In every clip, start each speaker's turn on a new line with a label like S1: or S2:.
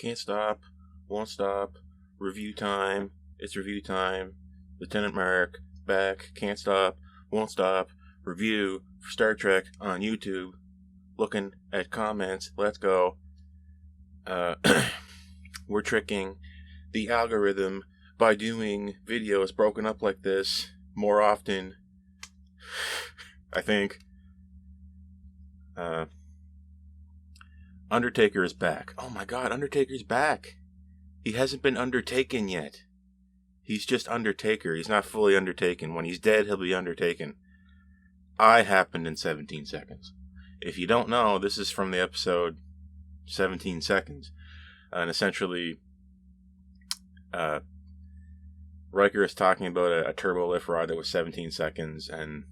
S1: can't stop, won't stop, review time, it's review time, Lieutenant Mark, back, can't stop, won't stop, review for Star Trek on YouTube, looking at comments, let's go. We're tricking the algorithm by doing videos broken up like this more often, I think. Undertaker is back. Oh my god, Undertaker's back. He hasn't been undertaken yet. He's just Undertaker. He's not fully undertaken. When he's dead, he'll be undertaken. I happened in 17 seconds. If you don't know, this is from the episode 17 Seconds. And essentially, Riker is talking about a turbo lift ride that was 17 seconds, and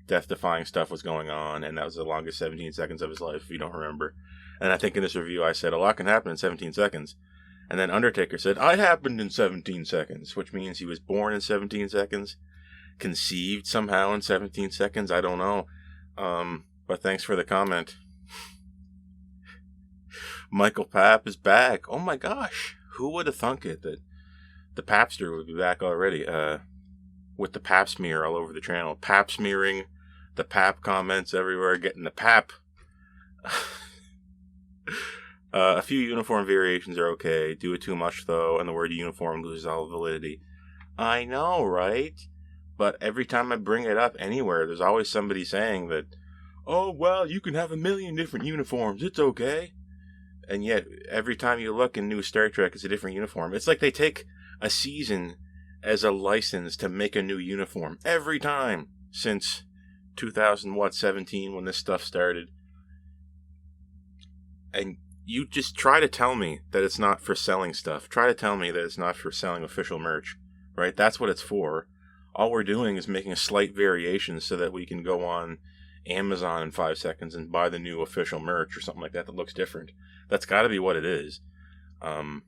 S1: death-defying stuff was going on, and that was the longest 17 seconds of his life, if you don't remember. And I think in this review I said, a lot can happen in 17 seconds. And then Undertaker said, I happened in 17 seconds, which means he was born in 17 seconds, conceived somehow in 17 seconds, I don't know. But thanks for the comment. Michael Papp is back. Oh my gosh. Who would have thunk it that the Pappster would be back already? With the Papp smear all over the channel. Papp smearing, the Papp comments everywhere, getting the Papp. A few uniform variations are okay. Do it too much, though, and the word uniform loses all validity. I know, right? But every time I bring it up anywhere, there's always somebody saying that, oh, well, you can have a million different uniforms. It's okay. And yet, every time you look in new Star Trek, it's a different uniform. It's like they take a season as a license to make a new uniform. Every time since 2017 when this stuff started. And you just try to tell me that it's not for selling stuff. Try to tell me that it's not for selling official merch. Right? That's what it's for. All we're doing is making a slight variation so that we can go on Amazon in 5 seconds and buy the new official merch or something like that looks different. That's got to be what it is. I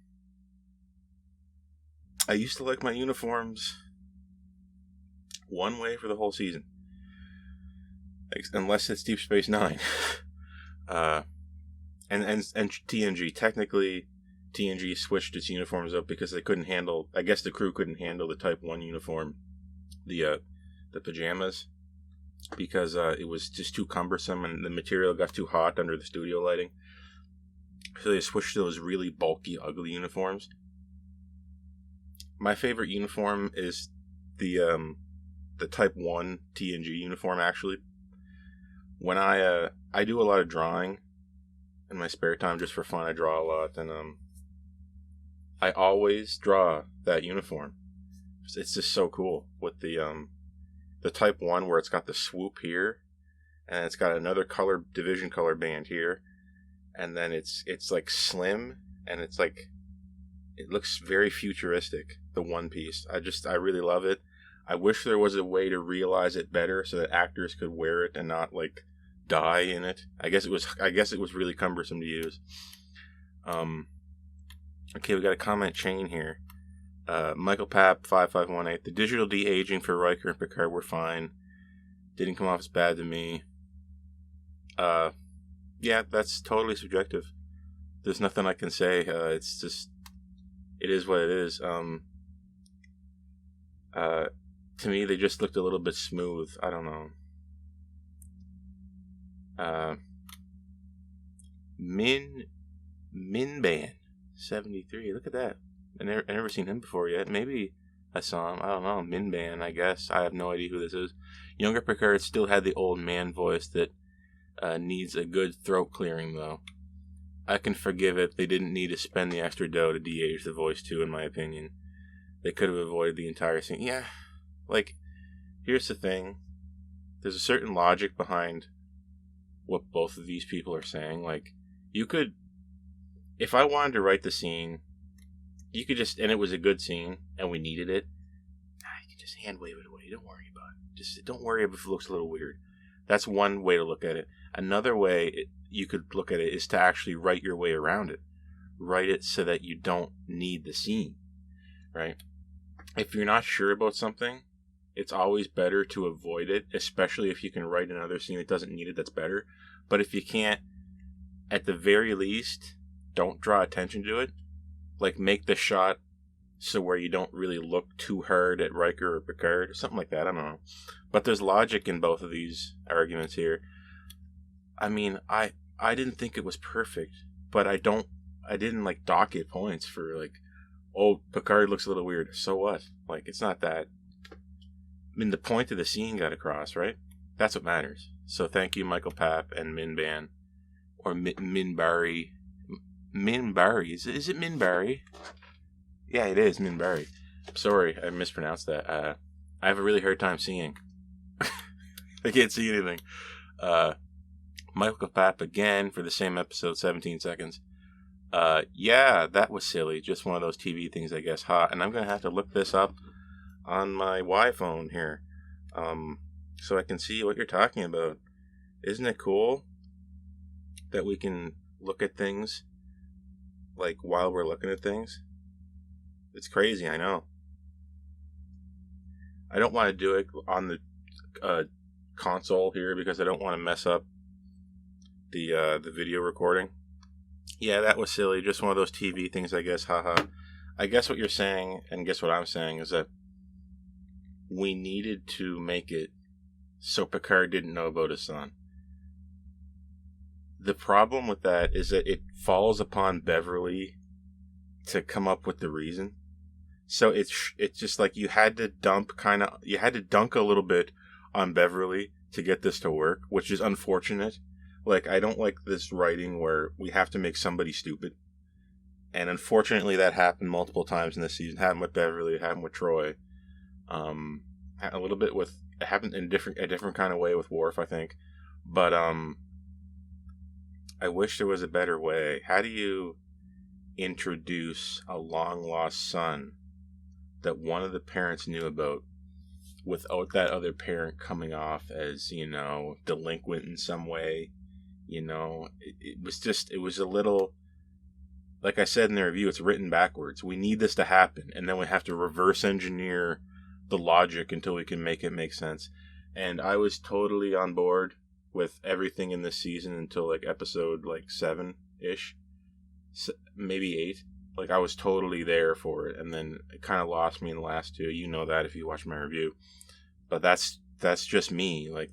S1: used to like my uniforms one way for the whole season. Unless it's Deep Space Nine. And TNG. Technically, TNG switched its uniforms up because they couldn't handle... I guess the crew couldn't handle the Type 1 uniform. The pajamas. Because it was just too cumbersome and the material got too hot under the studio lighting. So they switched to those really bulky, ugly uniforms. My favorite uniform is the Type 1 TNG uniform, actually. When I do a lot of drawing in my spare time just for fun. I draw a lot, and I always draw that uniform. It's just so cool with the Type 1 where it's got the swoop here, and it's got another color division color band here, and then it's like slim, and it's like it looks very futuristic, the one piece. I really love it. I wish there was a way to realize it better so that actors could wear it and not like die in it. I guess it was really cumbersome to use. Okay, we got a comment chain here. Michael Papp 5518. The digital de-aging for Riker and Picard were fine. Didn't come off as bad to me. Yeah, that's totally subjective. There's nothing I can say. It's just, it is what it is. To me, they just looked a little bit smooth. I don't know. Minban 73. Look at that. I never seen him before yet. Maybe I saw him. I don't know. Minban, I guess. I have no idea who this is. Younger Picard still had the old man voice that needs a good throat clearing, though. I can forgive it. They didn't need to spend the extra dough to de-age the voice, too, in my opinion. They could have avoided the entire scene. Yeah. Like, here's the thing. There's a certain logic behind what both of these people are saying. Like, you could... If I wanted to write the scene, you could just... And it was a good scene, and we needed it. You can just hand wave it away. Don't worry about it. Just don't worry if it looks a little weird. That's one way to look at it. Another way you could look at it is to actually write your way around it. Write it so that you don't need the scene. Right? If you're not sure about something, it's always better to avoid it, especially if you can write another scene that doesn't need it, that's better. But if you can't, at the very least, don't draw attention to it. like make the shot so where you don't really look too hard at Riker or Picard or something like that. I don't know. But there's logic in both of these arguments here. I mean, I didn't think it was perfect, but I didn't like dock it points for like, oh, Picard looks a little weird. So what? Like, it's not that. I mean, the point of the scene got across, right? That's what matters. So thank you, Michael Papp and Minban. Or Minbari. Minbari. Is it Minbari? Yeah, it is Minbari. Sorry, I mispronounced that. I have a really hard time seeing. I can't see anything. Michael Papp again for the same episode, 17 seconds. Yeah, that was silly. Just one of those TV things, I guess. And I'm going to have to look this up on my Y-phone here, so I can see what you're talking about. Isn't it cool that we can look at things, like, while we're looking at things? It's crazy, I know. I don't want to do it on the console here because I don't want to mess up the video recording. Yeah, that was silly. Just one of those TV things, I guess. Haha. I guess what you're saying, and guess what I'm saying, is that we needed to make it so Picard didn't know about his son. The problem with that is that it falls upon Beverly to come up with the reason. So it's just like you had to dunk a little bit on Beverly to get this to work, which is unfortunate. Like, I don't like this writing where we have to make somebody stupid. And unfortunately that happened multiple times in this season. It happened with Beverly, it happened with Troy. A little bit with, it happened in a different kind of way with Worf, I think. But I wish there was a better way. How do you introduce a long lost son that one of the parents knew about without that other parent coming off as, delinquent in some way? It was a little, like I said in the review, it's written backwards. We need this to happen, and then we have to reverse engineer the logic until we can make it make sense. And I was totally on board with everything in this season until like episode 7-ish, maybe 8. Like, I was totally there for it, and then it kind of lost me in the last 2. You know that if you watch my review. But that's just me. Like,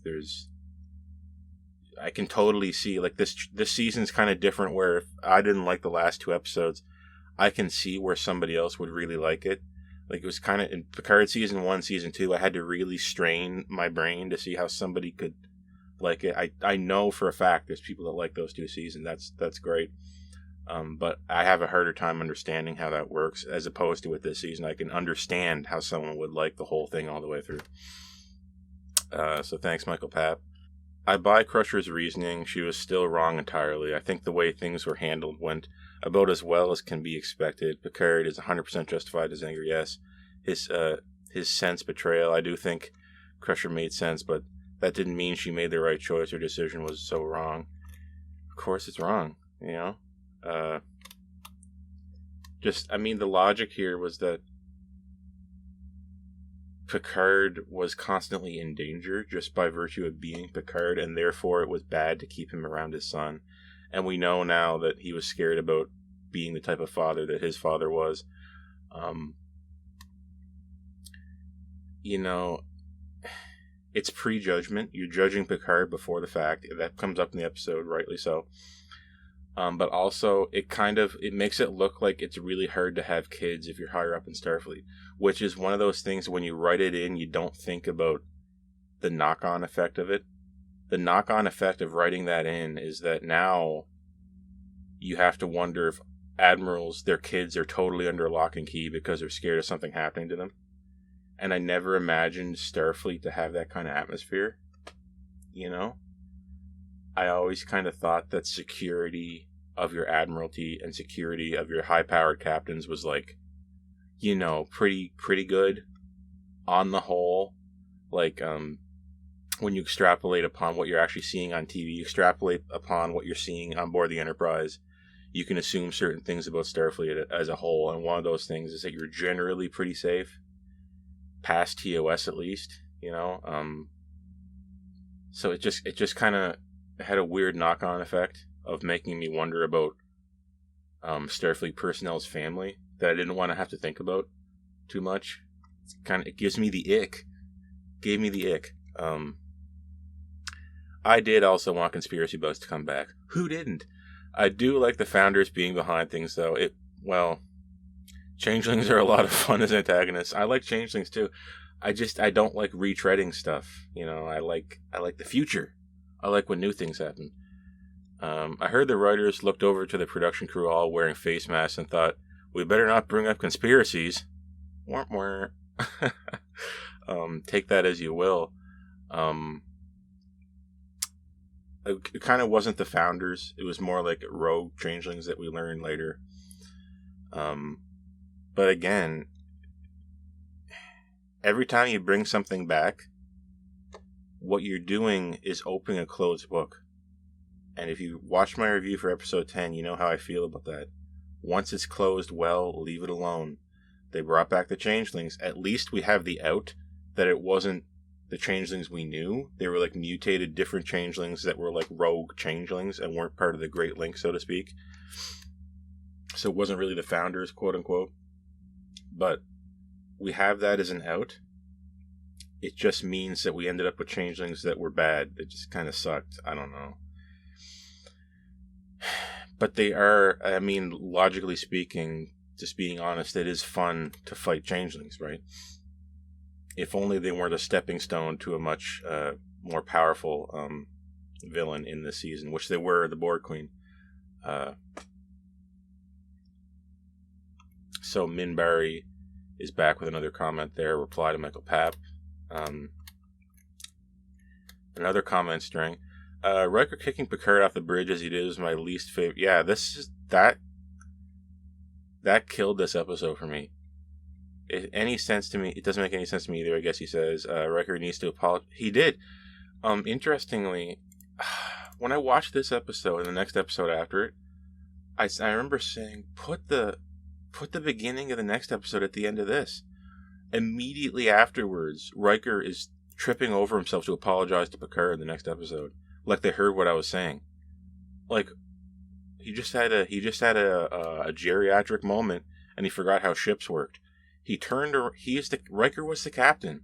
S1: I can totally see, like, this season's kind of different, where if I didn't like the last 2 episodes, I can see where somebody else would really like it. Like, it was kind of, in Picard season 1, season 2, I had to really strain my brain to see how somebody could like it. I know for a fact there's people that like those 2 seasons. That's great. But I have a harder time understanding how that works, as opposed to with this season. I can understand how someone would like the whole thing all the way through. So thanks, Michael Papp. I buy Crusher's reasoning. She was still wrong entirely. I think the way things were handled went about as well as can be expected. Picard is 100% justified his anger, yes. His sense betrayal, I do think Crusher made sense, but that didn't mean she made the right choice. Her decision was so wrong. Of course it's wrong, the logic here was that Picard was constantly in danger just by virtue of being Picard, and therefore it was bad to keep him around his son. And we know now that he was scared about being the type of father that his father was. It's prejudgment. You're judging Picard before the fact. That comes up in the episode, rightly so. But also, it makes it look like it's really hard to have kids if you're higher up in Starfleet, which is one of those things when you write it in, you don't think about the knock-on effect of it. The knock-on effect of writing that in is that now you have to wonder if admirals, their kids are totally under lock and key because they're scared of something happening to them. And I never imagined Starfleet to have that kind of atmosphere, I always kind of thought that security of your admiralty and security of your high-powered captains was pretty good on the whole. Like, when you extrapolate upon what you're actually seeing on TV, you extrapolate upon what you're seeing on board the Enterprise, you can assume certain things about Starfleet as a whole. And one of those things is that you're generally pretty safe, past TOS at least, So it just kind of had a weird knock-on effect of making me wonder about Starfleet personnel's family that I didn't want to have to think about too much. It gives me the ick. Gave me the ick. I did also want Conspiracy Buzz to come back. Who didn't? I do like the Founders being behind things, though. Changelings are a lot of fun as antagonists. I like Changelings too. I don't like retreading stuff. I like the future. I like when new things happen. I heard the writers looked over to the production crew all wearing face masks and thought, we better not bring up conspiracies. Take that as you will. It kind of wasn't the Founders. It was more like rogue changelings that we learned later. But again, every time you bring something back, what you're doing is opening a closed book. And if you watch my review for episode 10, you know how I feel about that. Once it's closed, well, leave it alone. They brought back the changelings. At least we have the out that it wasn't the changelings we knew. They were like mutated different changelings that were like rogue changelings and weren't part of the Great Link, so to speak. So it wasn't really the Founders, quote unquote. But we have that as an out. It just means that we ended up with changelings that were bad. That just kind of sucked. I don't know. But they are, logically speaking, just being honest, it is fun to fight changelings, right? If only they weren't a stepping stone to a much more powerful villain in this season, which they were, the Borg Queen. So Minbari is back with another comment there, reply to Michael Papp. Another comment string. Riker kicking Picard off the bridge as he did was my least favorite. Yeah, that killed this episode for me. It doesn't make any sense to me either, I guess he says. Riker needs to apologize. He did. Interestingly, when I watched this episode and the next episode after it, I remember saying, put the beginning of the next episode at the end of this. Immediately afterwards, Riker is tripping over himself to apologize to Picard in the next episode. Like they heard what I was saying. Like he just had a geriatric moment and he forgot how ships worked. Riker was the captain.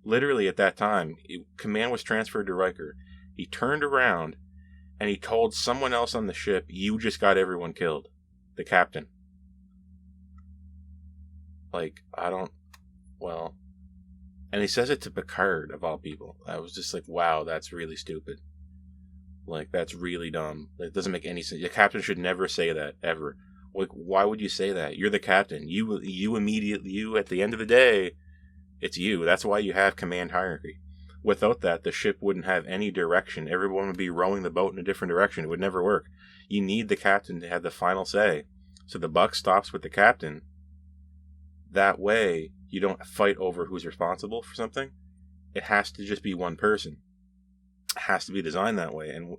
S1: Literally at that time, command was transferred to Riker. He turned around and he told someone else on the ship, "You just got everyone killed." The captain. And he says it to Picard, of all people. I was just like, wow, that's really stupid. Like, that's really dumb. It doesn't make any sense. The captain should never say that, ever. Like, why would you say that? You're the captain. You at the end of the day, it's you. That's why you have command hierarchy. Without that, the ship wouldn't have any direction. Everyone would be rowing the boat in a different direction. It would never work. You need the captain to have the final say. So the buck stops with the captain. That way, you don't fight over who's responsible for something. It has to just be one person. It has to be designed that way. And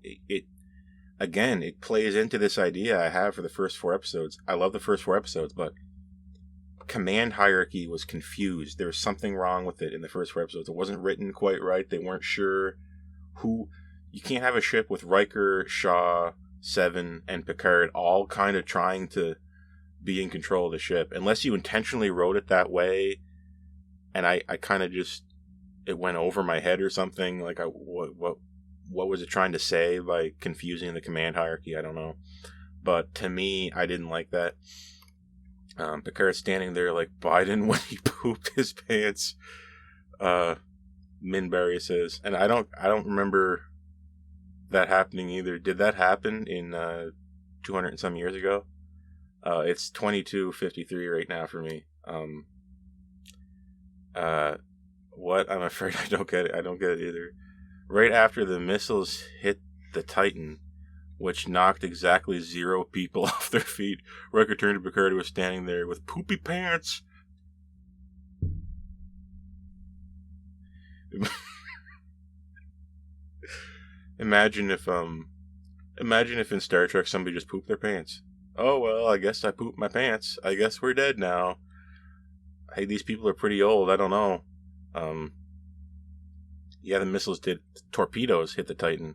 S1: it plays into this idea I have for the first 4 episodes. I love the first 4 episodes, but command hierarchy was confused. There was something wrong with it in the first 4 episodes. It wasn't written quite right. They weren't sure who. You can't have a ship with Riker, Shaw, Seven, and Picard all kind of trying to be in control of the ship, unless you intentionally wrote it that way. And I kind of just, it went over my head or something. Like, what was it trying to say by confusing the command hierarchy? I don't know. But to me, I didn't like that. Picard standing there like Biden when he pooped his pants. Minbari says, and I don't remember that happening either. Did that happen in 200 and some years ago? It's 22:53 right now for me. What? I'm afraid I don't get it. I don't get it either. Right after the missiles hit the Titan, which knocked exactly 0 people off their feet, Riker turned to Picard, who was standing there with poopy pants. Imagine if in Star Trek somebody just pooped their pants. Oh, well, I guess I pooped my pants. I guess we're dead now. Hey, these people are pretty old. I don't know. Yeah, the missiles torpedoes hit the Titan.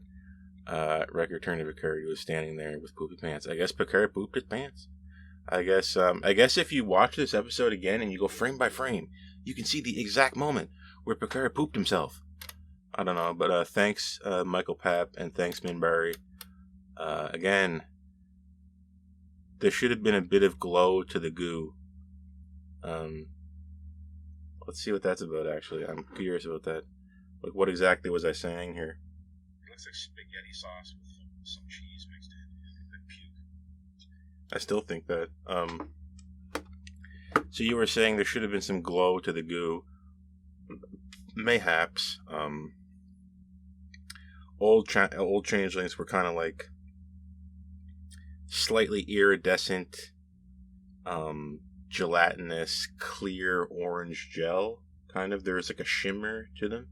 S1: Riker turned to Picard, who was standing there with poopy pants. I guess Picard pooped his pants. I guess if you watch this episode again and you go frame by frame, you can see the exact moment where Picard pooped himself. I don't know, but thanks, Michael Papp, and thanks, Minbari. Again, there should have been a bit of glow to the goo. Let's see what that's about, actually. I'm curious about that. Like, what exactly was I saying here? It looks like spaghetti sauce with some cheese mixed in. Like puke. I still think that. So you were saying there should have been some glow to the goo. Mayhaps. Old changelings were kind of like slightly iridescent, gelatinous, clear orange gel. Kind of. There was like a shimmer to them.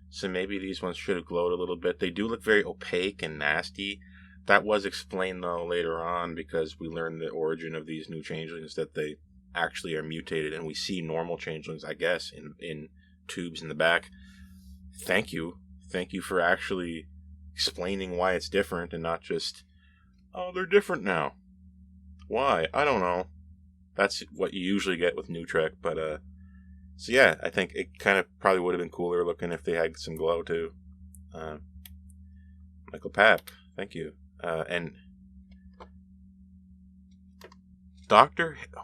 S1: So maybe these ones should have glowed a little bit. They do look very opaque and nasty. That was explained, though, later on, because we learned the origin of these new changelings, that they actually are mutated, and we see normal changelings, I guess, in tubes in the back. Thank you. Thank you for actually explaining why it's different and not just, oh, they're different now. Why? I don't know. That's what you usually get with New Trek, but, so yeah, I think it kind of probably would have been cooler looking if they had some glow, too. Michael Papp, thank you. And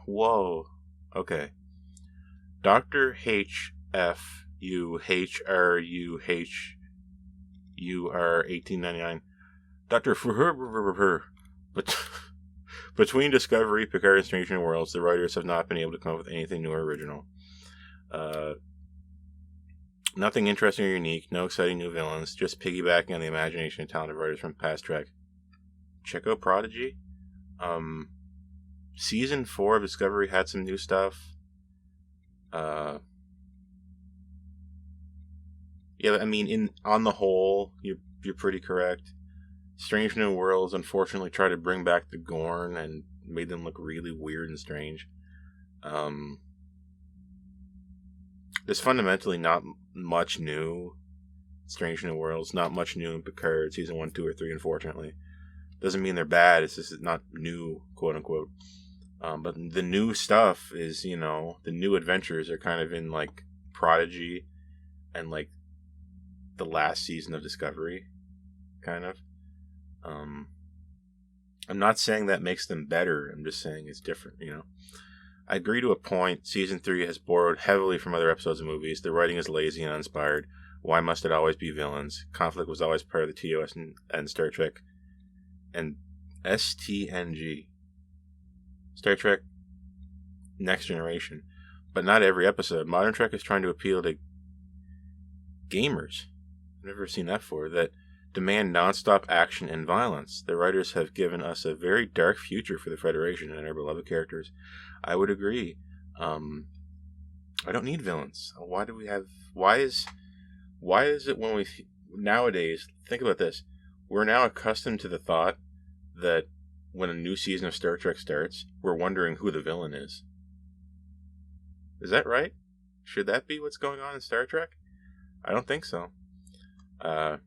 S1: whoa, okay. Dr. HFUHRUHUR 1899. But between Discovery, Picard, and Strange New Worlds, the writers have not been able to come up with anything new or original. Nothing interesting or unique, no exciting new villains, just piggybacking on the imagination and talent of writers from past Trek. Check out Prodigy. Season 4 of Discovery had some new stuff. Yeah, I mean, on the whole, you're pretty correct. Strange New Worlds unfortunately tried to bring back the Gorn and made them look really weird and strange. There's fundamentally not much new Strange New Worlds, not much new in Picard, Season 1, 2, or 3, unfortunately. Doesn't mean they're bad, it's just not new, quote-unquote. But the new stuff is, the new adventures are kind of in, like, Prodigy and, like, the last season of Discovery, kind of. I'm not saying that makes them better, I'm just saying it's different, I agree to a point. Season 3 has borrowed heavily from other episodes of movies. The writing is lazy and uninspired. Why must it always be villains? Conflict was always part of the TOS and Star Trek. And STNG. Star Trek Next Generation. But not every episode. Modern Trek is trying to appeal to gamers. I've never seen that before. That demand nonstop action and violence. The writers have given us a very dark future for the Federation and our beloved characters. I would agree. I don't need villains. Why is it when we nowadays think about this? We're now accustomed to the thought that when a new season of Star Trek starts, we're wondering who the villain is. Is that right? Should that be what's going on in Star Trek? I don't think so. I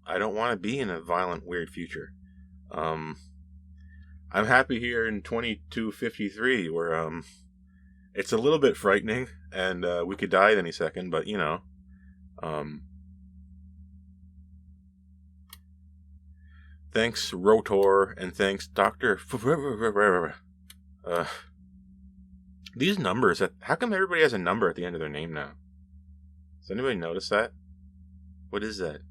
S1: don't want to be in a violent, weird future. I'm happy here in 2253 where it's a little bit frightening and we could die at any second, but thanks Rotor and thanks Dr. These numbers, how come everybody has a number at the end of their name now? Does anybody notice that? What is that?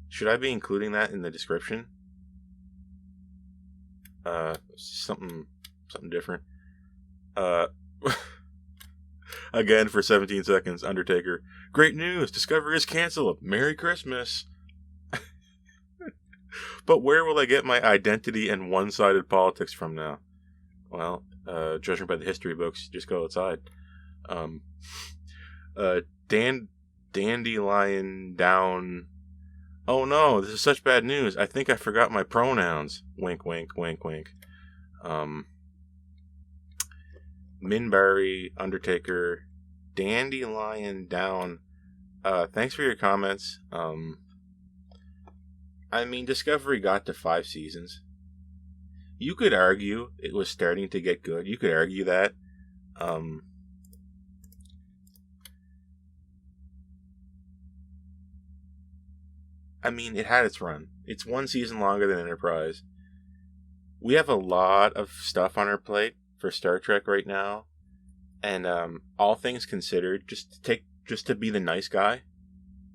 S1: Should I be including that in the description? Something different. Again for 17 seconds, Undertaker. Great news! Discovery is canceled. Merry Christmas. But where will I get my identity and one-sided politics from now? Well, judging by the history books, just go outside. Dandelion down. Oh no, this is such bad news. I think I forgot my pronouns. Wink, wink, wink, wink. Minbari, Undertaker, Dandelion down. Thanks for your comments. I mean, Discovery got to 5 seasons. You could argue it was starting to get good. You could argue that. I mean, it had its run. It's one season longer than Enterprise. We have a lot of stuff on our plate for Star Trek right now, and all things considered, just to be the nice guy,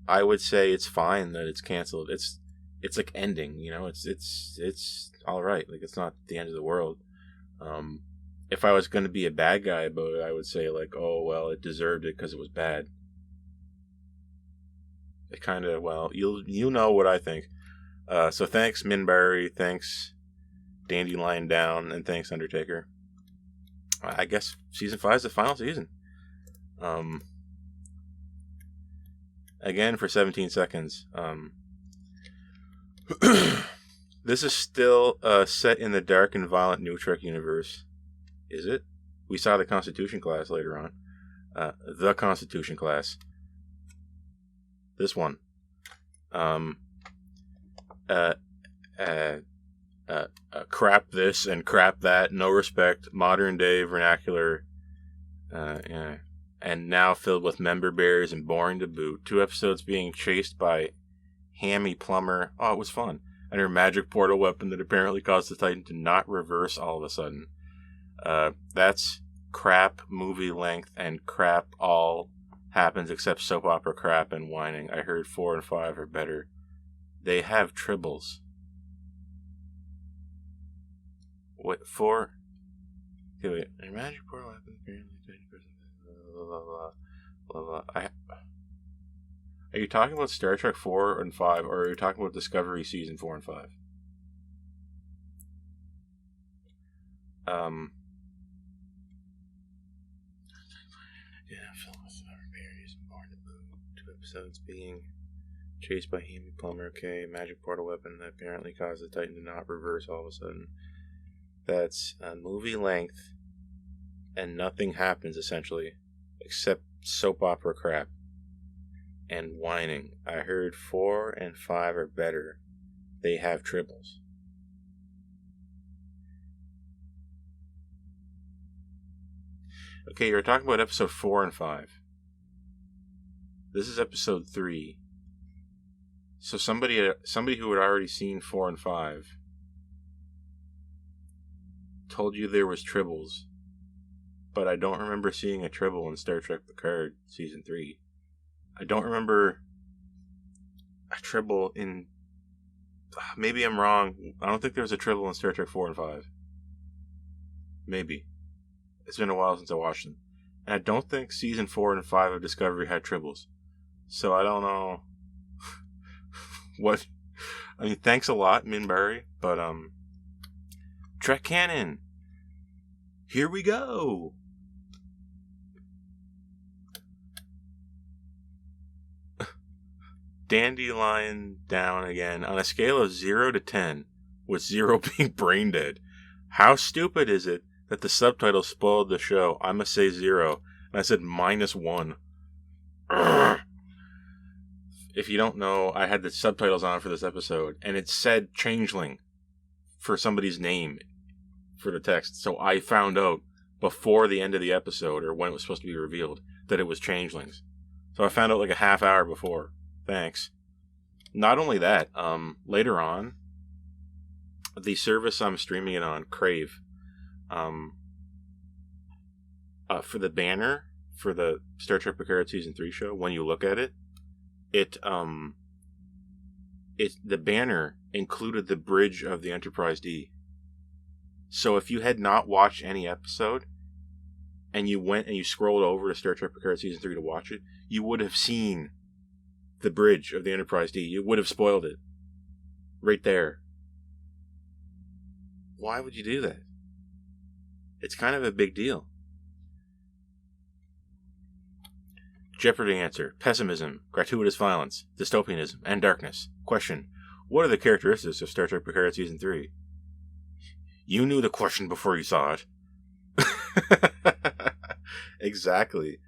S1: I would say it's fine that it's canceled. It's like ending, you know. It's all right. Like, it's not the end of the world. If I was going to be a bad guy about it, I would say like, oh well, it deserved it because it was bad. It kind of, well, you know what I think. So thanks Minbari, thanks Dandelion Down, and thanks Undertaker. I guess season 5 is the final season. Again for 17 seconds. This is still set in the dark and violent New Trek universe. Is it? We saw the Constitution class later on. The Constitution class. This one. Crap this and crap that, no respect, modern day vernacular, and now filled with member bears and boring to boot. 2 episodes being chased by Hammy Plumber. Oh, it was fun. And her magic portal weapon that apparently caused the Titan to not reverse all of a sudden. That's crap movie length, and crap all happens except soap opera crap and whining. I heard 4 and 5 are better. They have tribbles. What, 4? Okay, wait. Her magic portal weapon apparently 20%. Blah, blah, blah, blah. Are you talking about Star Trek 4 and 5, or are you talking about Discovery Season 4 and 5? Filled with berries and born to boot. 2 episodes being chased by Hammy Plumber. Okay, magic portal weapon that apparently caused the Titan to not reverse all of a sudden. That's a movie length, and nothing happens essentially, except soap opera crap and whining. I heard 4 and 5 are better. They have tribbles. Okay, you're talking about episode 4 and 5. This is episode 3. So somebody who had already seen 4 and 5 told you there was tribbles, but I don't remember seeing a tribble in Star Trek Picard Season 3. I don't remember a tribble in... Maybe I'm wrong. I don't think there was a tribble in Star Trek 4 and 5. Maybe. It's been a while since I watched them. And I don't think Season 4 and 5 of Discovery had tribbles. So I don't know what... I mean, thanks a lot, Minbari, but, Trekcannon! Here we go! Dandelion Down again. On a scale of 0 to 10, with 0 being brain dead, how stupid is it that the subtitles spoiled the show? I must say 0, and I said -1. Urgh. If you don't know, I had the subtitles on for this episode, and it said Changeling for somebody's name for the text. So I found out before the end of the episode, or when it was supposed to be revealed, that it was Changelings. So I found out like a half hour before. Thanks. Not only that, later on, the service I'm streaming it on, Crave, for the banner for the Star Trek Picard Season 3 show, when you look at it, the banner included the bridge of the Enterprise D. So if you had not watched any episode, and you went and you scrolled over to Star Trek Picard Season 3 to watch it, you would have seen the bridge of the Enterprise D. You would have spoiled it. Right there. Why would you do that? It's kind of a big deal. Jeopardy answer. Pessimism, gratuitous violence, dystopianism, and darkness. Question. What are the characteristics of Star Trek Picard Season 3? You knew the question before you saw it. Exactly.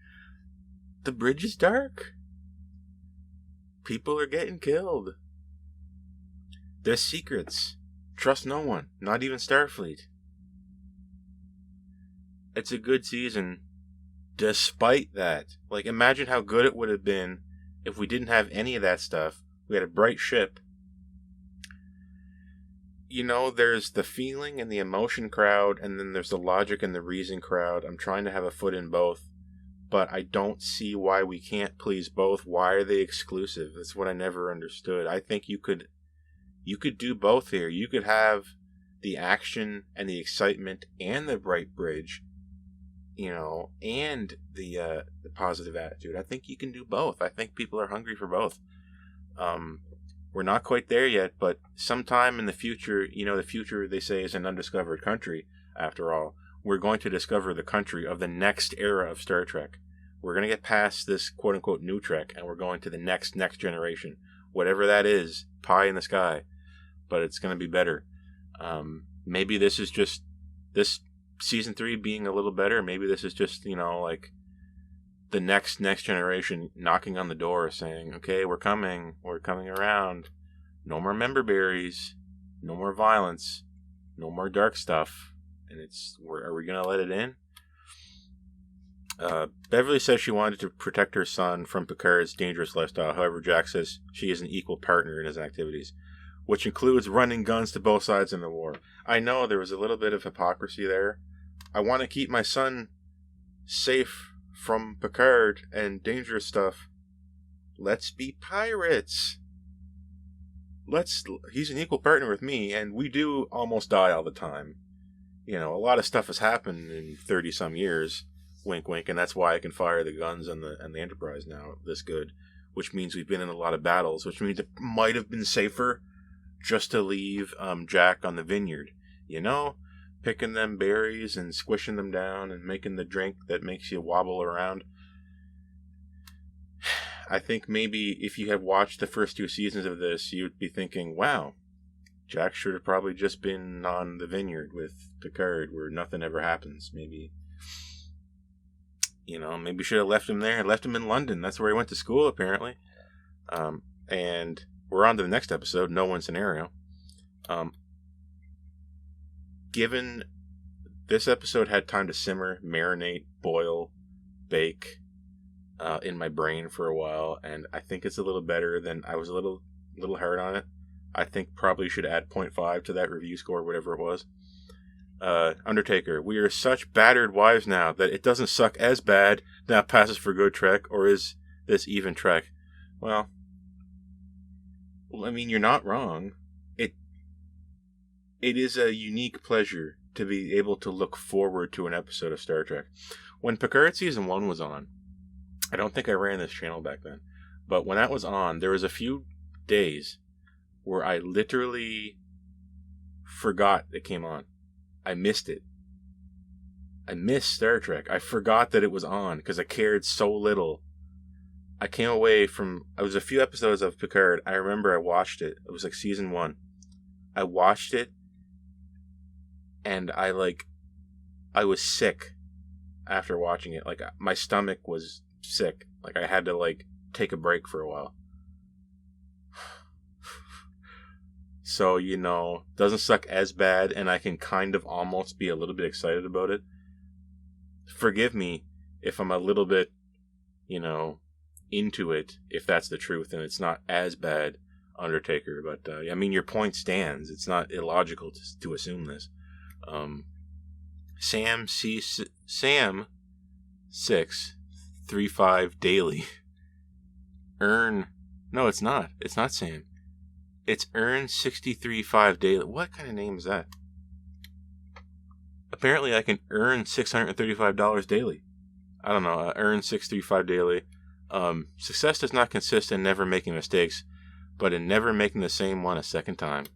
S1: The bridge is dark. People are getting killed. There's secrets. Trust no one, not even Starfleet. It's a good season despite that. Like, imagine how good it would have been if we didn't have any of that stuff. We had a bright ship. You know, there's the feeling and the emotion crowd, and then there's the logic and the reason crowd. I'm trying to have a foot in both, but I don't see why we can't please both. Why are they exclusive? That's what I never understood. I think you could do both here. You could have the action and the excitement and the bright bridge, you know, and the positive attitude. I think you can do both. I think people are hungry for both. We're not quite there yet, but sometime in the future, you know, the future, they say, is an undiscovered country, after all. We're going to discover the country of the next era of Star Trek. We're going to get past this quote-unquote new Trek, and we're going to the next generation. Whatever that is, pie in the sky. But it's going to be better. Maybe this is just, this season 3 being a little better. Maybe this is just, you know, like the next generation knocking on the door saying, okay, we're coming around. No more member berries, no more violence, no more dark stuff. And are we going to let it in? Beverly says she wanted to protect her son from Picard's dangerous lifestyle. However, Jack says she is an equal partner in his activities, which includes running guns to both sides in the war. I know there was a little bit of hypocrisy there. I want to keep my son safe from Picard and dangerous stuff. Let's be pirates. He's an equal partner with me, and we do almost die all the time. You know, a lot of stuff has happened in 30 some years. Wink, wink, and that's why I can fire the guns on the Enterprise now this good. Which means we've been in a lot of battles. Which means it might have been safer just to leave Jack on the Vineyard. You know, picking them berries and squishing them down and making the drink that makes you wobble around. I think maybe if you had watched the first 2 seasons of this, you'd be thinking, wow, Jack should have probably just been on the Vineyard with Picard where nothing ever happens. Maybe, you know, maybe should have left him there. Left him in London. That's where he went to school, apparently. And we're on to the next episode, No One Scenario. Given this episode had time to simmer, marinate, boil, bake in my brain for a while, and I think it's a little better than I was a little hard on it. I think probably should add 0.5 to that review score, whatever it was. Undertaker, we are such battered wives now that it doesn't suck as bad. Now passes for good Trek, or is this even Trek? Well, I mean, you're not wrong. It is a unique pleasure to be able to look forward to an episode of Star Trek. When Picard Season 1 was on, I don't think I ran this channel back then, but when that was on, there was a few days where I literally forgot it came on. I missed it. I missed Star Trek. I forgot that it was on because I cared so little. I came away from... It was a few episodes of Picard. I remember I watched it. It was like Season 1. I watched it, and I was sick after watching it. Like, my stomach was sick. Like, I had to, like, take a break for a while. So, you know, doesn't suck as bad, and I can kind of almost be a little bit excited about it. Forgive me if I'm a little bit, you know, into it, if that's the truth, and it's not as bad, Undertaker. But, I mean, your point stands. It's not illogical to assume this. Sam 635 daily. No, it's not. It's not Sam. It's earn 63.5 daily. What kind of name is that? Apparently, I can earn $635 daily. I don't know. Earn 635 daily. Success does not consist in never making mistakes, but in never making the same one a second time.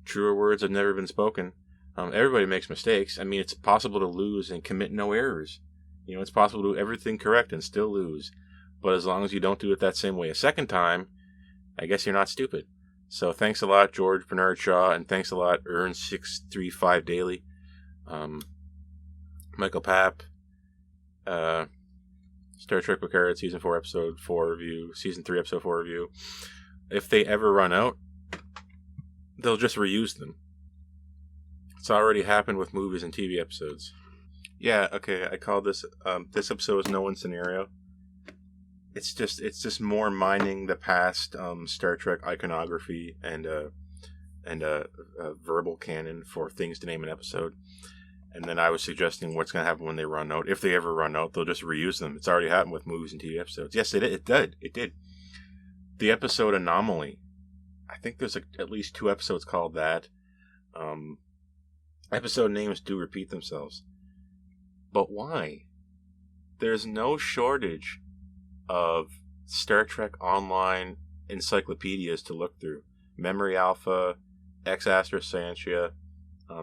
S1: Truer words have never been spoken. Everybody makes mistakes. I mean, it's possible to lose and commit no errors. You know, it's possible to do everything correct and still lose. But as long as you don't do it that same way a second time, I guess you're not stupid. So thanks a lot, George Bernard Shaw, and thanks a lot, Earn 635 Daily, Michael Papp, Star Trek Picard Season 4 Episode 4 Review, Season 3 Episode 4 Review, if they ever run out, they'll just reuse them. It's already happened with movies and TV episodes. Yeah, okay, I call this this episode is No One Scenario. It's just more mining the past Star Trek iconography and verbal canon for things to name an episode. And then I was suggesting what's going to happen when they run out. If they ever run out, they'll just reuse them. It's already happened with movies and TV episodes. Yes, it did. The episode Anomaly. I think there's at least 2 episodes called that. Episode names do repeat themselves. But why? There's no shortage of Star Trek Online encyclopedias to look through. Memory Alpha, Ex Astra Scientia,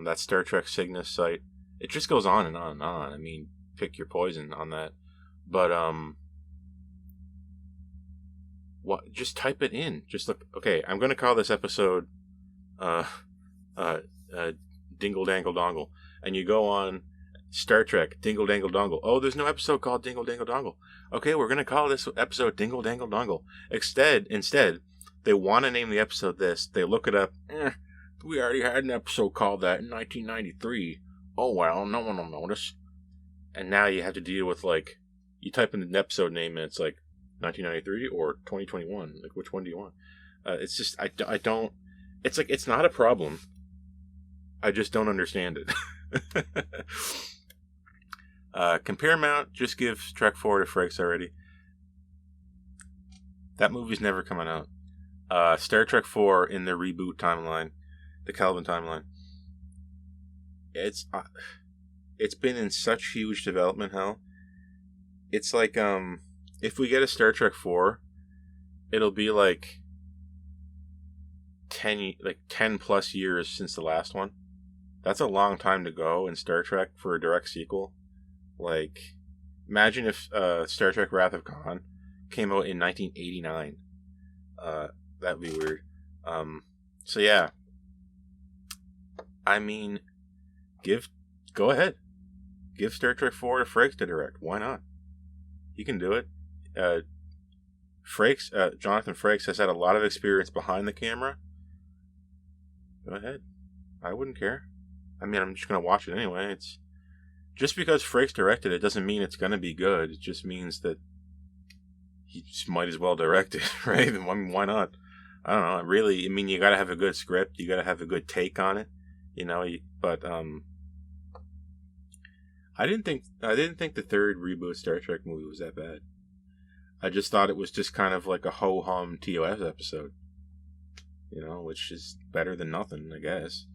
S1: that Star Trek Cygnus site. It just goes on and on and on. I mean, pick your poison on that. But, what? Just type it in. Just look. Okay, I'm going to call this episode, Dingle Dangle Dongle. And you go on Star Trek, Dingle Dangle Dongle. Oh, there's no episode called Dingle Dangle Dongle. Okay, we're going to call this episode Dingle Dangle Dongle. Instead, they want to name the episode this. They look it up. We already had an episode called that in 1993. Oh, well, no one will notice. And now you have to deal with, like, you type in the episode name and it's like 1993 or 2021. Like, which one do you want? It's just, I don't, it's like, it's not a problem. I just don't understand it. Compare amount, just give Trek 4 to Frakes already. That movie's never coming out. Star Trek 4 in the reboot timeline, the Kelvin timeline. It's been in such huge development hell. It's like, if we get a Star Trek 4, it'll be like 10 plus years since the last one. That's a long time to go in Star Trek for a direct sequel. Like, imagine if Star Trek Wrath of Khan came out in 1989. That'd be weird. So yeah. I mean, go ahead. Give Star Trek 4 to Frakes to direct. Why not? He can do it. Jonathan Frakes has had a lot of experience behind the camera. Go ahead. I wouldn't care. I mean, I'm just going to watch it anyway. It's just because Frakes directed it doesn't mean it's going to be good. It just means that he just might as well direct it, right? I mean, why not? I don't know. Really, I mean, you got to have a good script. You got to have a good take on it, you know. But I didn't think the third reboot Star Trek movie was that bad. I just thought it was just kind of like a ho-hum TOS episode, you know, which is better than nothing, I guess.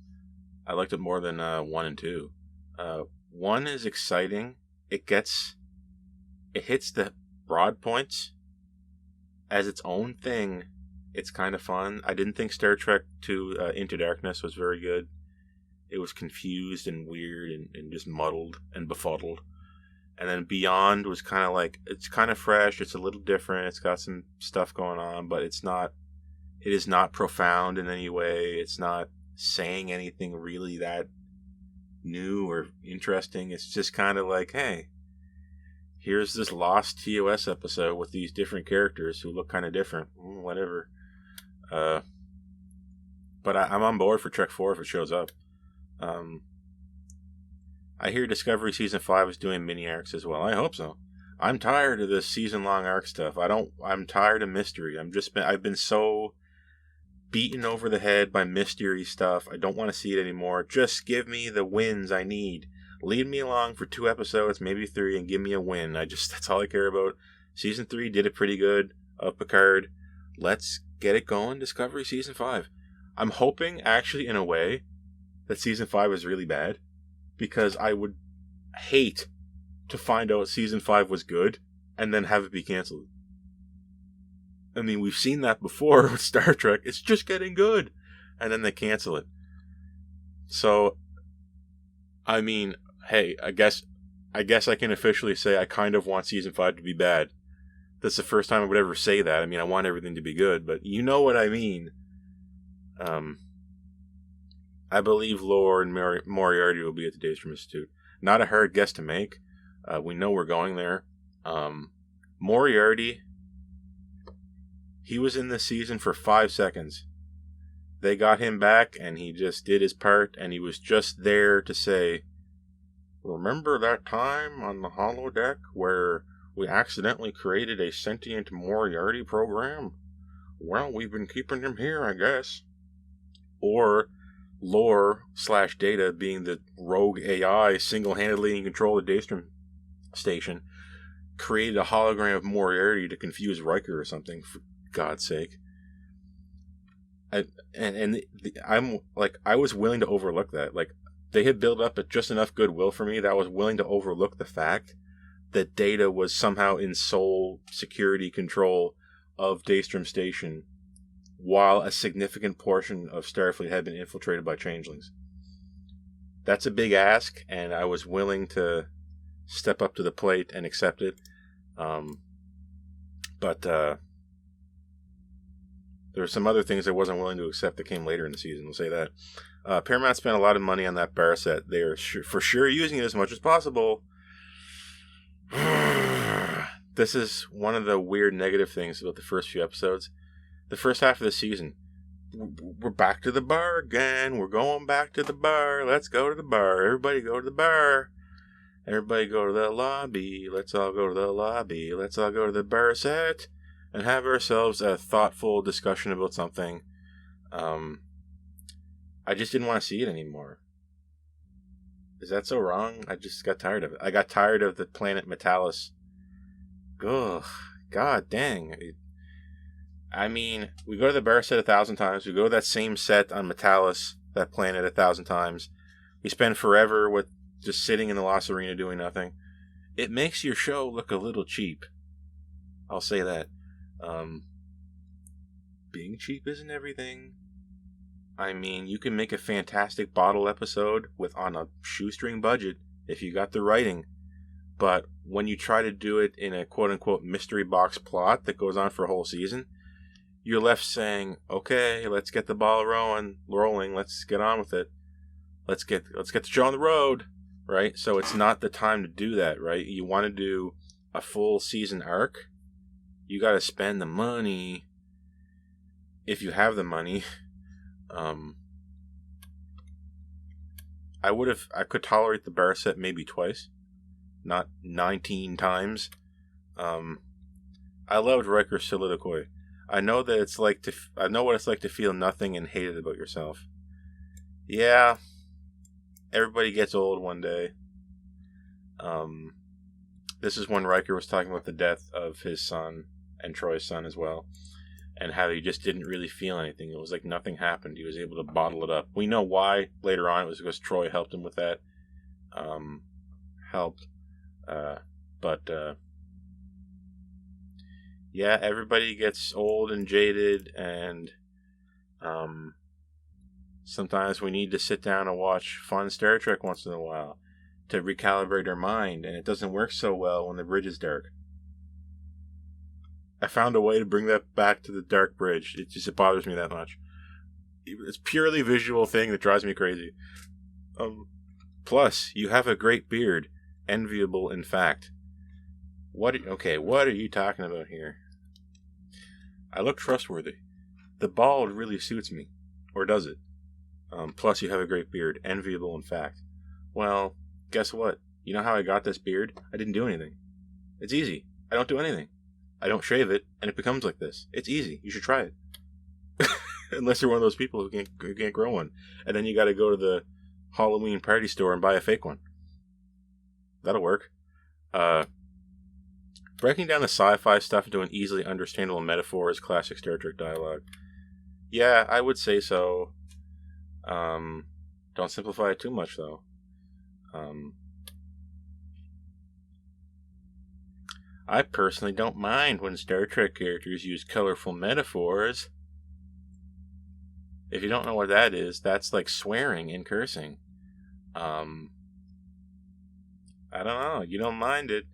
S1: I liked it more than 1 and 2. 1 is exciting. It hits the broad points as its own thing. It's kind of fun. I didn't think Star Trek 2 Into Darkness was very good. It was confused and weird and just muddled and befuddled. And then Beyond was kind of like, it's kind of fresh. It's a little different. It's got some stuff going on, but it is not profound in any way. It's not saying anything really that new or interesting. It's just kind of like, hey, here's this lost TOS episode with these different characters who look kind of different. Whatever. But I'm on board for Trek 4 if it shows up. I hear Discovery Season 5 is doing mini arcs as well. I hope so. I'm tired of this season-long arc stuff. I'm tired of mystery. I've been so beaten over the head by mystery stuff. I don't want to see it anymore. Just give me the wins I need. Lead me along for 2 episodes, maybe 3, and give me a win. That's all I care about. Season 3 did it pretty good of Picard. Let's get it going. Discovery Season 5. I'm hoping, actually, in a way, that Season 5 is really bad. Because I would hate to find out Season 5 was good and then have it be cancelled. I mean, we've seen that before with Star Trek. It's just getting good. And then they cancel it. So, I mean, hey, I guess I can officially say I kind of want Season 5 to be bad. That's the first time I would ever say that. I mean, I want everything to be good, but you know what I mean. I believe Lore and Moriarty will be at the Daystrom Institute. Not a hard guess to make. We know we're going there. Moriarty, He was in this season for 5 seconds. They got him back, and he just did his part, and he was just there to say, remember that time on the holodeck where we accidentally created a sentient Moriarty program? Well, we've been keeping him here, I guess. Or Lore/Data, being the rogue AI single-handedly in control of the Daystrom station, created a hologram of Moriarty to confuse Riker or something, for God's sake. I'm like, I was willing to overlook that. Like, they had built up just enough goodwill for me that I was willing to overlook the fact that Data was somehow in sole security control of Daystrom Station, while a significant portion of Starfleet had been infiltrated by changelings. That's a big ask, and I was willing to step up to the plate and accept it. But there were some other things I wasn't willing to accept that came later in the season, we'll say that. Paramount spent a lot of money on that bar set. They are for sure using it as much as possible. This is one of the weird negative things about the first few episodes. The first half of the season, we're back to the bar again. We're going back to the bar. Let's go to the bar. Everybody go to the bar. Everybody go to the lobby. Let's all go to the lobby. Let's all go to the bar set and have ourselves a thoughtful discussion about something. I just didn't want to see it anymore. Is that so wrong? I just got tired of it. I got tired of the planet Metalis. Ugh, God dang. I mean, we go to the bar set 1,000 times. We go to that same set on Metalis, that planet, 1,000 times. We spend forever with just sitting in the Lost Arena doing nothing. It makes your show look a little cheap. I'll say that. Being cheap isn't everything. I mean, you can make a fantastic bottle episode on a shoestring budget if you got the writing. But when you try to do it in a quote-unquote mystery box plot that goes on for a whole season, you're left saying, okay, let's get the ball rolling, let's get on with it. Let's get the show on the road, right? So it's not the time to do that, right? You want to do a full season arc, you got to spend the money if you have the money. I could tolerate the bar set maybe twice, not 19 times. I loved Riker's soliloquy. I know what it's like to feel nothing and hate it about yourself. Yeah, everybody gets old one day. This is when Riker was talking about the death of his son and Troy's son as well, and how he just didn't really feel anything. It was like nothing happened. He was able to bottle it up. We know why later on. It was because Troy helped him with that. Yeah, everybody gets old and jaded, and sometimes we need to sit down and watch fun Star Trek once in a while to recalibrate our mind, and it doesn't work so well when the bridge is dark. I found a way to bring that back to the dark bridge. It bothers me that much. It's purely visual thing that drives me crazy. Plus, you have a great beard. Enviable, in fact. What are you talking about here? I look trustworthy. The bald really suits me. Or does it? Plus, you have a great beard. Enviable, in fact. Well, guess what? You know how I got this beard? I didn't do anything. It's easy. I don't do anything. I don't shave it, and it becomes like this. It's easy. You should try it. Unless you're one of those people who can't grow one. And then you gotta go to the Halloween party store and buy a fake one. That'll work. Breaking down the sci-fi stuff into an easily understandable metaphor is classic Star Trek dialogue. Yeah, I would say so. Don't simplify it too much, though. I personally don't mind when Star Trek characters use colorful metaphors. If you don't know what that is, that's like swearing and cursing. I don't know. You don't mind it.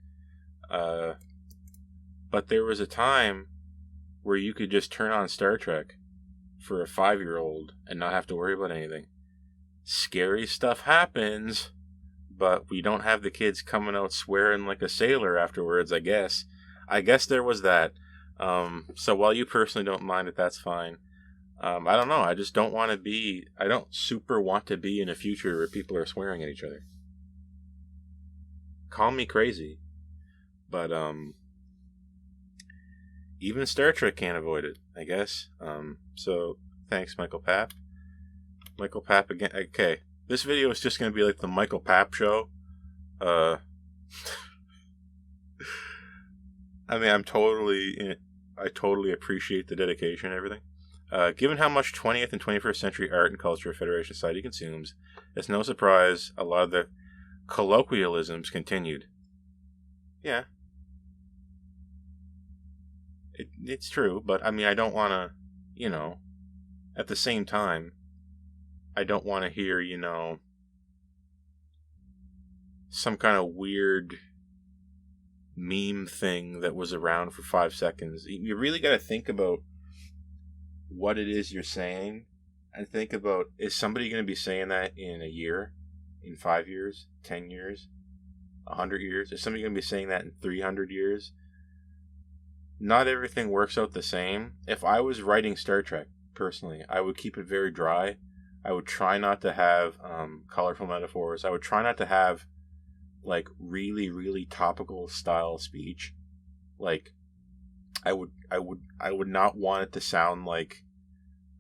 S1: But there was a time where you could just turn on Star Trek for a 5-year-old and not have to worry about anything. Scary stuff happens, but we don't have the kids coming out swearing like a sailor afterwards, I guess. I guess there was that. So while you personally don't mind it, that's fine. I don't know. I just don't want to be. I don't super want to be in a future where people are swearing at each other. Call me crazy, but even Star Trek can't avoid it, I guess. So thanks, Michael Papp. Michael Papp again. Okay, this video is just going to be like the Michael Papp show. I mean, I totally appreciate the dedication and everything. Given how much 20th and 21st century art and culture Federation society consumes, it's no surprise a lot of the colloquialisms continued. Yeah. It's true, but I mean, I don't want to, at the same time, I don't want to hear, some kind of weird meme thing that was around for 5 seconds. You really got to think about what it is you're saying and think about, is somebody going to be saying that in a year, in 5 years, 10 years, 100 years? Is somebody going to be saying that in 300 years? Not everything works out the same. If I was writing Star Trek, personally, I would keep it very dry. I would try not to have colorful metaphors. I would try not to have like really, really topical style speech. Like, I would not want it to sound like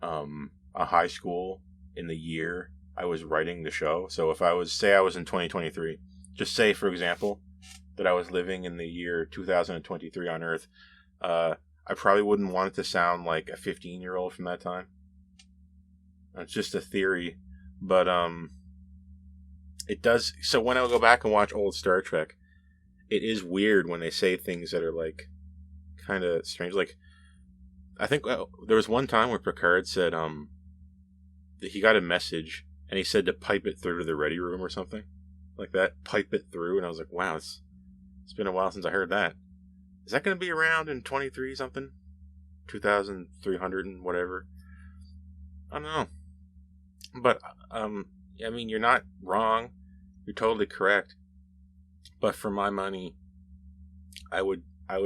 S1: a high school in the year I was writing the show. So if I was in 2023, just say, for example, that I was living in the year 2023 on Earth, I probably wouldn't want it to sound like a 15-year-old from that time. It's just a theory, but it does. So when I go back and watch old Star Trek, it is weird when they say things that are like kind of strange. Like, I think there was one time where Picard said that he got a message and he said to pipe it through to the ready room or something like that. Pipe it through, and I was like, wow, it's been a while since I heard that. Is that going to be around in 23 something? 2300 and whatever. I don't know. But I mean, you're not wrong. You're totally correct. But for my money, I would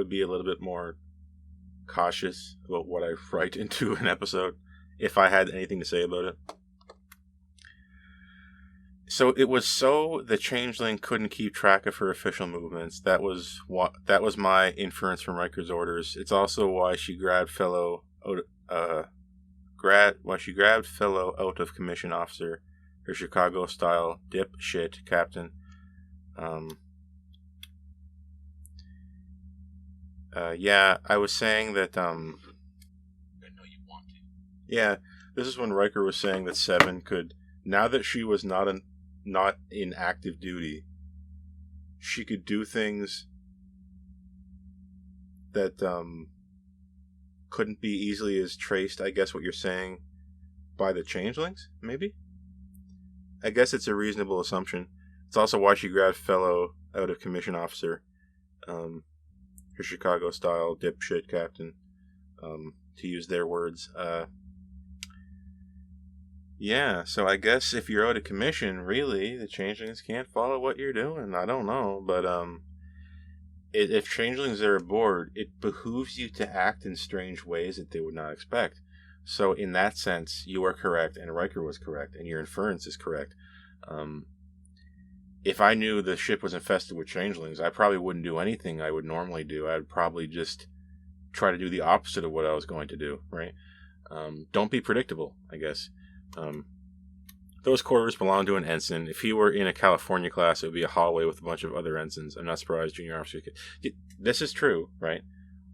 S1: be a little bit more cautious about what I write into an episode if I had anything to say about it. So it was so the changeling couldn't keep track of her official movements. That was my inference from Riker's orders. It's also why she grabbed fellow out of commission officer, her Chicago style dipshit captain. Yeah, I was saying that I know you want to. Yeah, this is when Riker was saying that Seven could, now that she was not in active duty, she could do things that couldn't be easily as traced, I guess what you're saying, by the changelings, maybe? I guess it's a reasonable assumption. It's also why she grabbed fellow out of commission officer, her Chicago style dipshit captain, to use their words. Yeah, so I guess if you're out of commission, really, the changelings can't follow what you're doing. I don't know, but if changelings are aboard, it behooves you to act in strange ways that they would not expect. So in that sense, you are correct, and Riker was correct, and your inference is correct. If I knew the ship was infested with changelings, I probably wouldn't do anything I would normally do. I'd probably just try to do the opposite of what I was going to do, right? Don't be predictable, I guess. Those quarters belong to an ensign. If he were in a California class, it would be a hallway with a bunch of other ensigns. I'm not surprised junior officers could. This is true, right?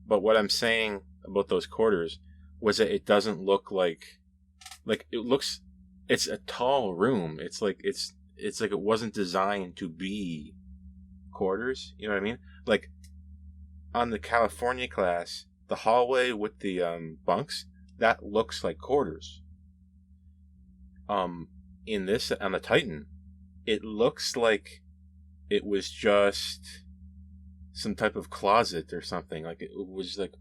S1: But what I'm saying about those quarters was that it doesn't look like it looks. It's a tall room. It's like it wasn't designed to be quarters. You know what I mean? Like on the California class, the hallway with the bunks, that looks like quarters. In this, on the Titan, it looks like it was just some type of closet or something. Like it was like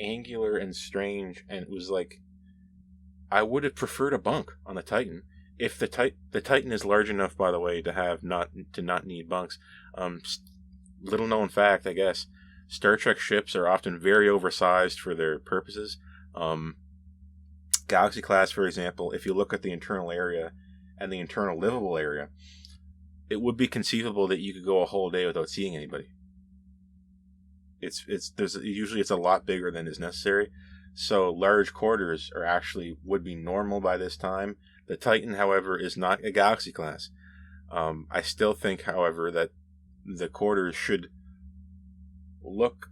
S1: angular and strange, and it was like I would have preferred a bunk on the Titan. If the Titan is large enough, by the way, to not need bunks. Little known fact, I guess. Star Trek ships are often very oversized for their purposes. Galaxy class, for example, if you look at the internal area and the internal livable area, it would be conceivable that you could go a whole day without seeing anybody. Usually it's a lot bigger than is necessary. So large quarters would be normal by this time. The Titan, however, is not a Galaxy class. I still think, however, that the quarters should look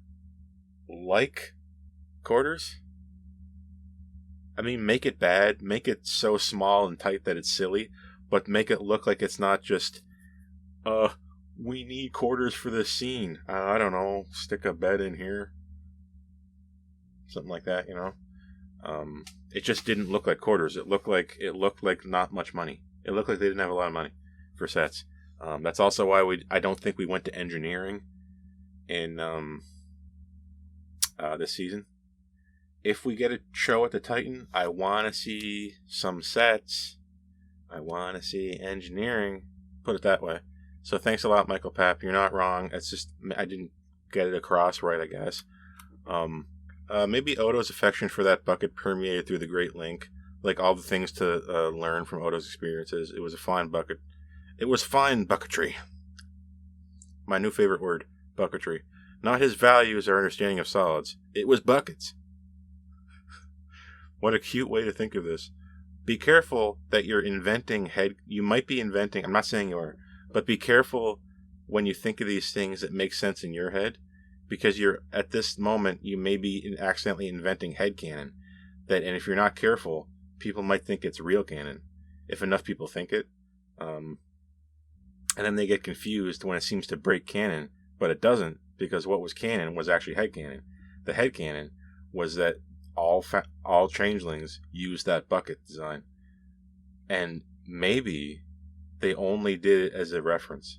S1: like quarters. I mean, make it bad, make it so small and tight that it's silly, but make it look like it's not just, we need quarters for this scene. I don't know, stick a bed in here. Something like that, you know? It just didn't look like quarters. It looked like not much money. It looked like they didn't have a lot of money for sets. That's also why I don't think we went to engineering in this season. If we get a show at the Titan, I want to see some sets. I want to see engineering. Put it that way. So thanks a lot, Michael Papp. You're not wrong. It's just I didn't get it across right, I guess. Maybe Odo's affection for that bucket permeated through the Great Link. Like all the things to learn from Odo's experiences. It was a fine bucket. It was fine bucketry. My new favorite word, bucketry. Not his values or understanding of solids. It was buckets. What a cute way to think of this. Be careful that you're inventing you might be inventing, I'm not saying you are, but be careful when you think of these things that make sense in your head, because at this moment, you may be accidentally inventing headcanon. And if you're not careful, people might think it's real canon, if enough people think it. And then they get confused when it seems to break canon, but it doesn't, because what was canon was actually headcanon. The headcanon was that all changelings use that bucket design, and maybe they only did it as a reference,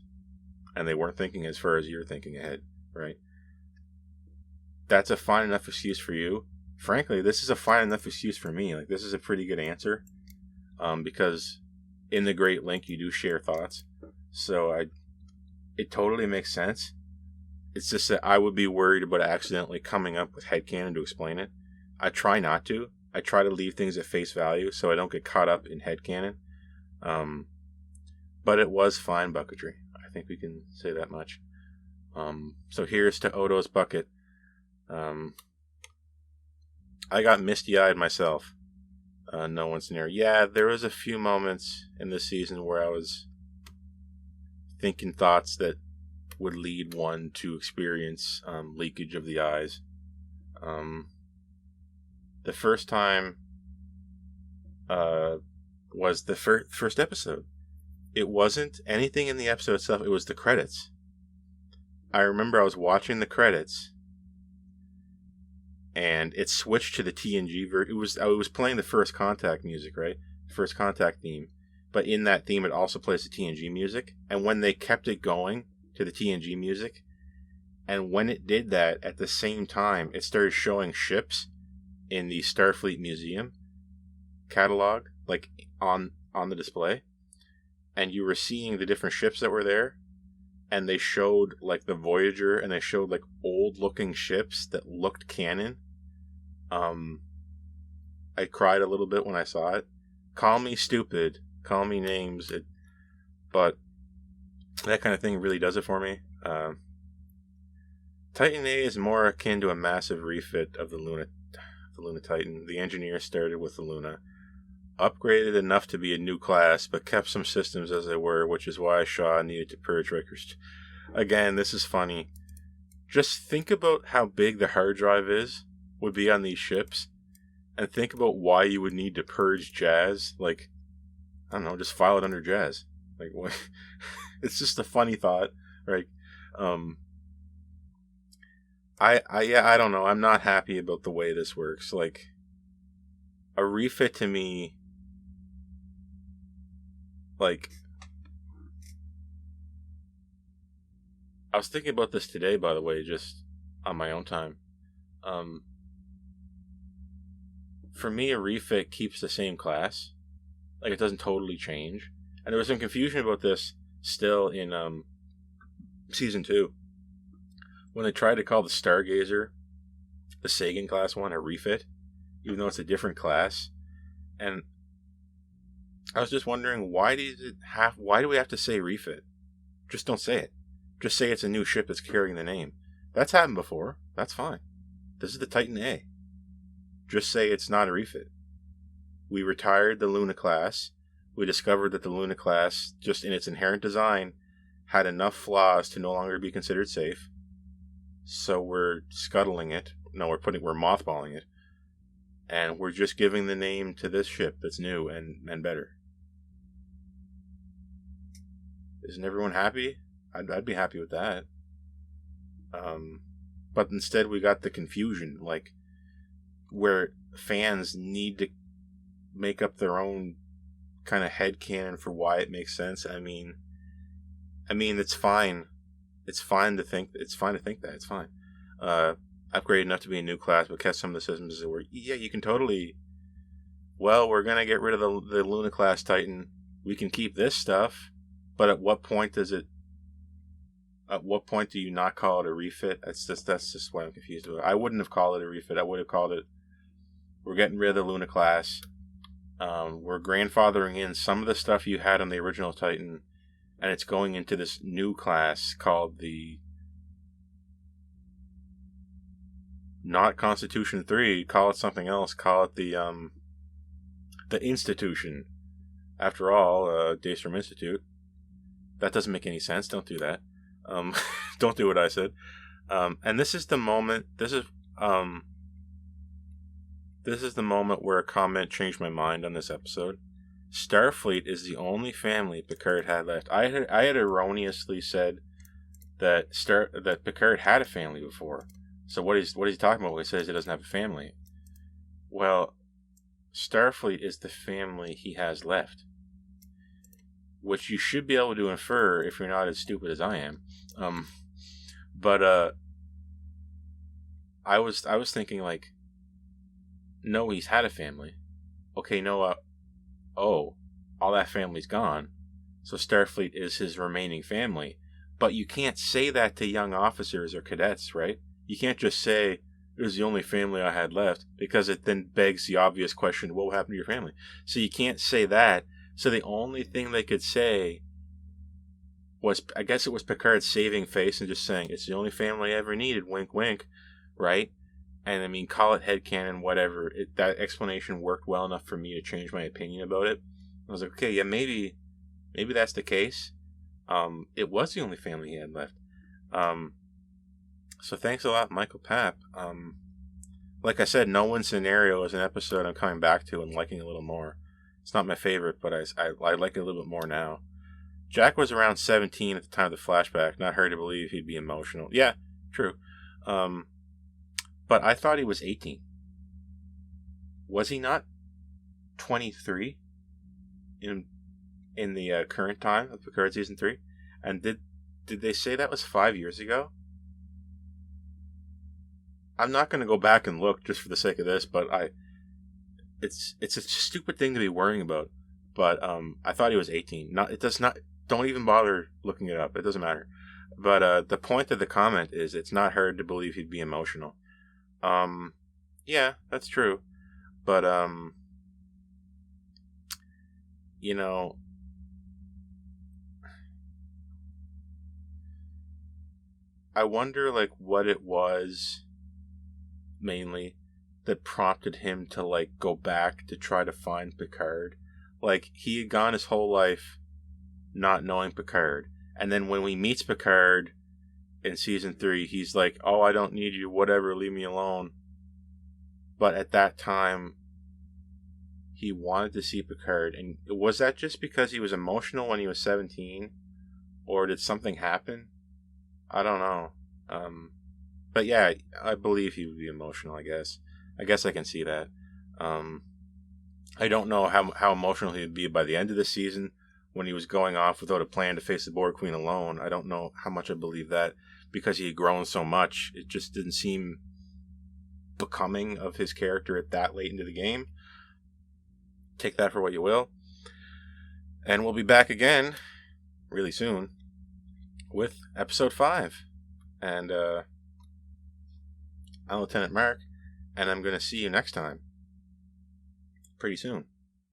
S1: and they weren't thinking as far as you're thinking ahead, right? That's a fine enough excuse for you. Frankly, this is a fine enough excuse for me. Like, this is a pretty good answer, because in the Great Link you do share thoughts, so it totally makes sense. It's just that I would be worried about accidentally coming up with headcanon to explain it. I try not to. I try to leave things at face value so I don't get caught up in headcanon. But it was fine bucketry. I think we can say that much. So here's to Odo's bucket. I got misty-eyed myself. No one's near. Yeah, there was a few moments in this season where I was thinking thoughts that would lead one to experience leakage of the eyes. The first time was the first episode. It wasn't anything in the episode itself. It was the credits. I remember I was watching the credits, and it switched to the TNG version. I was playing the First Contact music, right? First Contact theme. But in that theme, it also plays the TNG music. And when they kept it going to the TNG music, and when it did that, at the same time, it started showing ships in the Starfleet Museum catalog, like on the display, and you were seeing the different ships that were there, and they showed like the Voyager, and they showed like old looking ships that looked canon. I cried a little bit when I saw it. Call me stupid, call me names, but that kind of thing really does it for me. Titan A is more akin to a massive refit of the Luna Titan. The engineers started with the Luna, upgraded enough to be a new class, but kept some systems as they were, which is why Shaw needed to purge records. Again, this is funny. Just think about how big the hard drive would be on these ships, and think about why you would need to purge Jazz. Like, I don't know, just file it under Jazz. Like, what? It's just a funny thought, right? I don't know. I'm not happy about the way this works. Like, a refit to me, like, I was thinking about this today, by the way, just on my own time. For me, a refit keeps the same class. Like, it doesn't totally change. And there was some confusion about this still in season 2. when they tried to call the Stargazer, the Sagan class one, a refit, even though it's a different class. And I was just wondering, why do we have to say refit? Just don't say it. Just say it's a new ship that's carrying the name. That's happened before. That's fine. This is the Titan A. Just say it's not a refit. We retired the Luna class. We discovered that the Luna class, just in its inherent design, had enough flaws to no longer be considered safe. So we're scuttling it. No, we're mothballing it. And we're just giving the name to this ship that's new and better. Isn't everyone happy? I'd be happy with that. But instead we got the confusion, like, where fans need to make up their own kind of headcanon for why it makes sense. I mean, it's fine. It's fine to think that. It's fine. Upgraded enough to be a new class, but kept some of the systems that were, yeah, you can totally, well, we're going to get rid of the Luna class Titan. We can keep this stuff, but at what point do you not call it a refit? That's just why I'm confused with it. I wouldn't have called it a refit. I would have called it, we're getting rid of the Luna class. We're grandfathering in some of the stuff you had on the original Titan, and it's going into this new class called the, not Constitution 3, call it something else, call it the Institution. After all, Daystrom Institute. That doesn't make any sense, don't do that. Don't do what I said. And this is the moment, this is the moment where a comment changed my mind on this episode. Starfleet is the only family Picard had left. I had erroneously said that Picard had a family before. So what is he talking about when he says he doesn't have a family? Well, Starfleet is the family he has left, which you should be able to infer if you're not as stupid as I am. But I was thinking, like, no, he's had a family. Okay, no, all that family's gone. So Starfleet is his remaining family. But you can't say that to young officers or cadets, right? You can't just say, it was the only family I had left, because it then begs the obvious question, what happened to your family? So you can't say that. So the only thing they could say was, I guess it was Picard saving face and just saying, it's the only family I ever needed, wink wink, right? And I mean, call it headcanon, whatever. That explanation worked well enough for me to change my opinion about it. I was like, okay, yeah, maybe that's the case. It was the only family he had left. So thanks a lot, Michael Papp. Like I said, No Win Scenario is an episode I'm coming back to and liking a little more. It's not my favorite, but I like it a little bit more now. Jack was around 17 at the time of the flashback. Not hard to believe he'd be emotional. Yeah, true. But I thought he was 18. Was he not 23 in the current time of Picard Season 3? And did they say that was 5 years ago? I'm not going to go back and look just for the sake of this, but it's a stupid thing to be worrying about. But I thought he was 18. Don't even bother looking it up. It doesn't matter. But the point of the comment is, it's not hard to believe he'd be emotional. Yeah, that's true. But you know, I wonder, like, what it was mainly that prompted him to, like, go back to try to find Picard. Like, he had gone his whole life not knowing Picard, and then when he meets Picard in Season 3, he's like, oh, I don't need you, whatever, leave me alone. But at that time, he wanted to see Picard. And was that just because he was emotional when he was 17? Or did something happen? I don't know. But yeah, I believe he would be emotional, I guess. I guess I can see that. I don't know how emotional he would be by the end of the season when he was going off without a plan to face the Borg Queen alone. I don't know how much I believe that, because he had grown so much. It just didn't seem becoming of his character at that late into the game. Take that for what you will. And we'll be back again really soon with episode 5. And I'm Lieutenant Mark, and I'm going to see you next time. Pretty soon.